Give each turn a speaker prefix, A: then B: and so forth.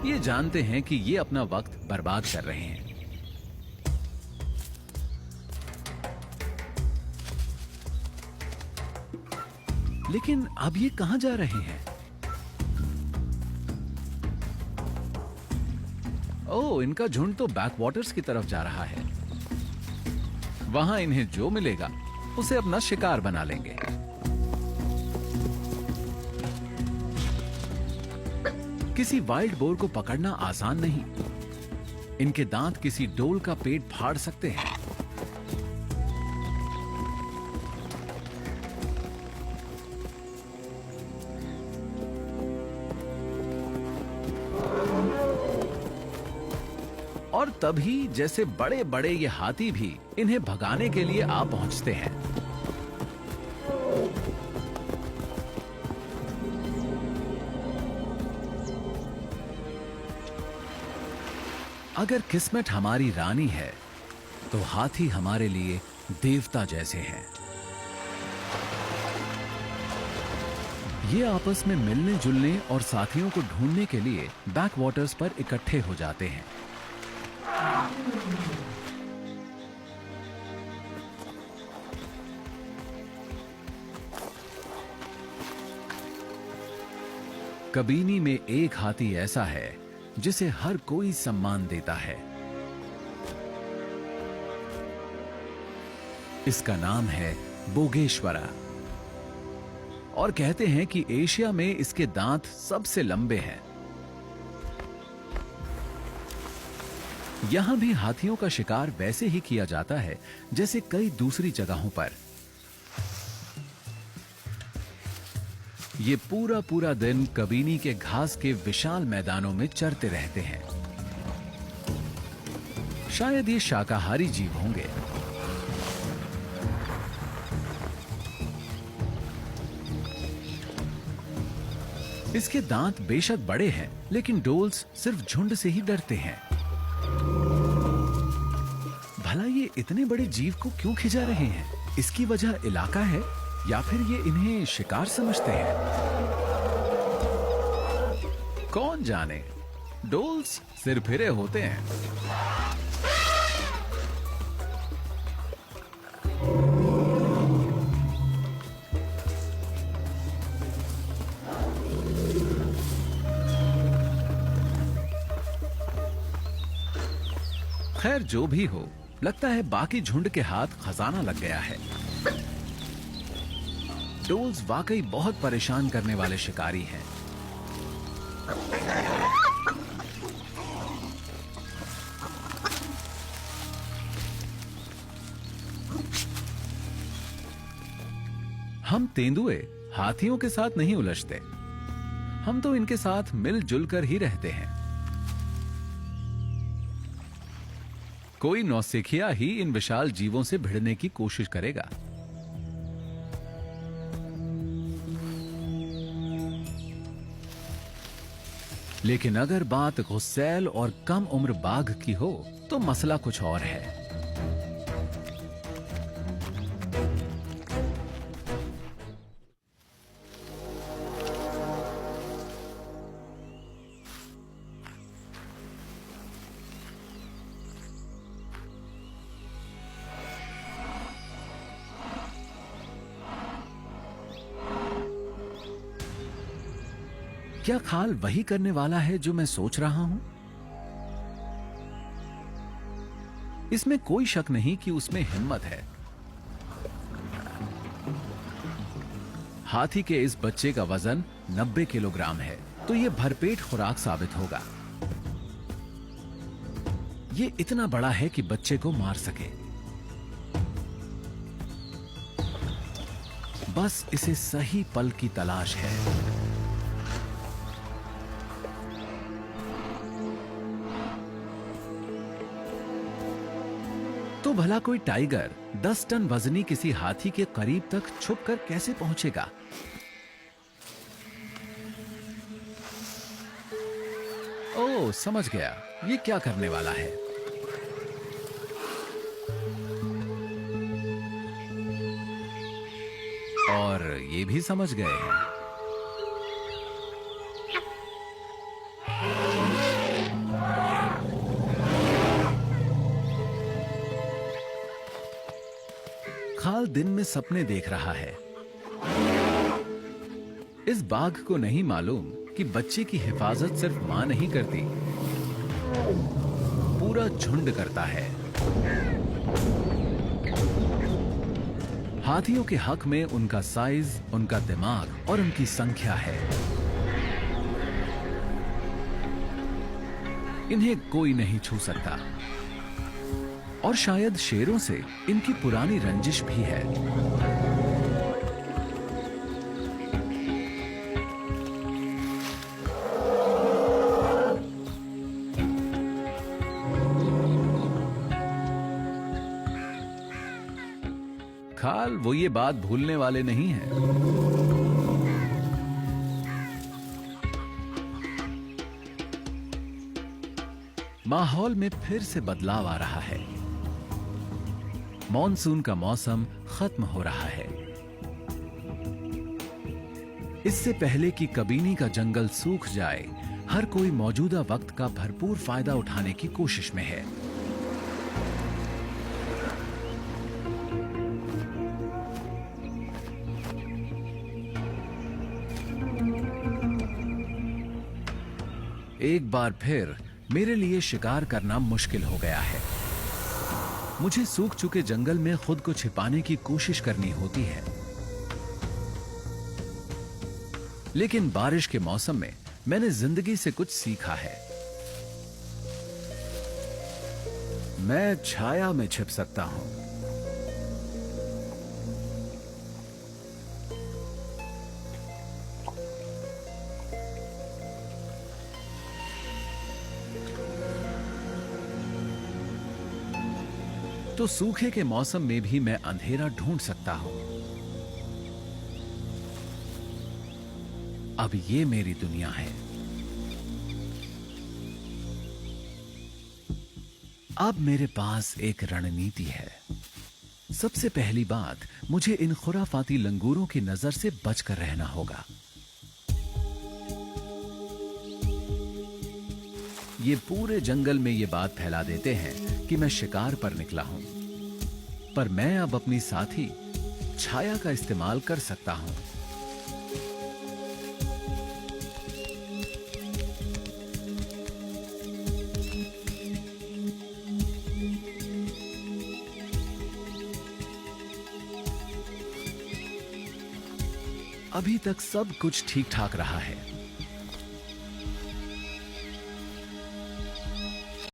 A: ये जानते हैं कि ये अपना वक्त बर्बाद कर रहे हैं। लेकिन अब ये कहां जा रहे हैं? ओह, इनका झुंड तो बैकवाटर्स की तरफ जा रहा है। वहां इन्हें जो मिलेगा उसे अपना शिकार बना लेंगे। किसी वाइल्ड बोर को पकड़ना आसान नहीं। इनके दांत किसी डोल का पेट फाड़ सकते हैं। और तभी जैसे बड़े बड़े ये हाथी भी इन्हें भगाने के लिए आ पहुंचते हैं। अगर किस्मत हमारी रानी है तो हाथी हमारे लिए देवता जैसे हैं। ये आपस में मिलने जुलने और साथियों को ढूंढने के लिए बैकवाटर्स पर इकट्ठे हो जाते हैं। कबीनी में एक हाथी ऐसा है जिसे हर कोई सम्मान देता है। इसका नाम है बोगेश्वरा और कहते हैं कि एशिया में इसके दांत सबसे लंबे हैं। यहां भी हाथियों का शिकार वैसे ही किया जाता है जैसे कई दूसरी जगहों पर। ये पूरा पूरा दिन कबीनी के घास के विशाल मैदानों में चरते रहते हैं। शायद ये शाकाहारी जीव होंगे। इसके दांत बेशक बड़े हैं, लेकिन डोल्स सिर्फ झुंड से ही डरते हैं। भला ये इतने बड़े जीव को क्यों खिंचा रहे हैं? इसकी वजह इलाका है या फिर ये इन्हें शिकार समझते हैं? कौन जाने। डोल्स सिरफिरे होते हैं। खैर जो भी हो, लगता है बाकी झुंड के हाथ खजाना लग गया है। डोल्स वाकई बहुत परेशान करने वाले शिकारी हैं। हम तेंदुए हाथियों के साथ नहीं उलझते। हम तो इनके साथ मिलजुल कर ही रहते हैं। कोई नौसिखिया ही इन विशाल जीवों से भिड़ने की कोशिश करेगा। लेकिन अगर बात गुस्सैल और कम उम्र बाघ की हो तो मसला कुछ और है। क्या खाल वही करने वाला है जो मैं सोच रहा हूं? इसमें कोई शक नहीं कि उसमें हिम्मत है। हाथी के इस बच्चे का वजन 90 किलोग्राम है, तो यह भरपेट खुराक साबित होगा। यह इतना बड़ा है कि बच्चे को मार सके। बस इसे सही पल की तलाश है। तो भला कोई टाइगर 10 टन वजनी किसी हाथी के करीब तक छुपकर कैसे पहुंचेगा? ओह, समझ गया ये क्या करने वाला है। और ये भी समझ गए हैं। शिकाल दिन में सपने देख रहा है। इस बाघ को नहीं मालूम कि बच्चे की हिफाजत सिर्फ मां नहीं करती, पूरा झुंड करता है। हाथियों के हक में उनका साइज, उनका दिमाग और उनकी संख्या है। इन्हें कोई नहीं छू सकता। और शायद शेरों से इनकी पुरानी रंजिश भी है। खाल वो ये बात भूलने वाले नहीं हैं। माहौल में फिर से बदलाव आ रहा है। मॉनसून का मौसम खत्म हो रहा है। इससे पहले कि कबीनी का जंगल सूख जाए, हर कोई मौजूदा वक्त का भरपूर फायदा उठाने की कोशिश में है। एक बार फिर मेरे लिए शिकार करना मुश्किल हो गया है। मुझे सूख चुके जंगल में खुद को छिपाने की कोशिश करनी होती है। लेकिन बारिश के मौसम में मैंने जिंदगी से कुछ सीखा है। मैं छाया में छिप सकता हूं। तो सूखे के मौसम में भी मैं अंधेरा ढूंढ सकता हूं। अब ये मेरी दुनिया है। अब मेरे पास एक रणनीति है। सबसे पहली बात, मुझे इन खुराफाती लंगूरों की नजर से बचकर रहना होगा। ये पूरे जंगल में ये बात फैला देते हैं कि मैं शिकार पर निकला हूं, पर मैं अब अपनी साथी छाया का इस्तेमाल कर सकता हूं। अभी तक सब कुछ ठीक ठाक रहा है।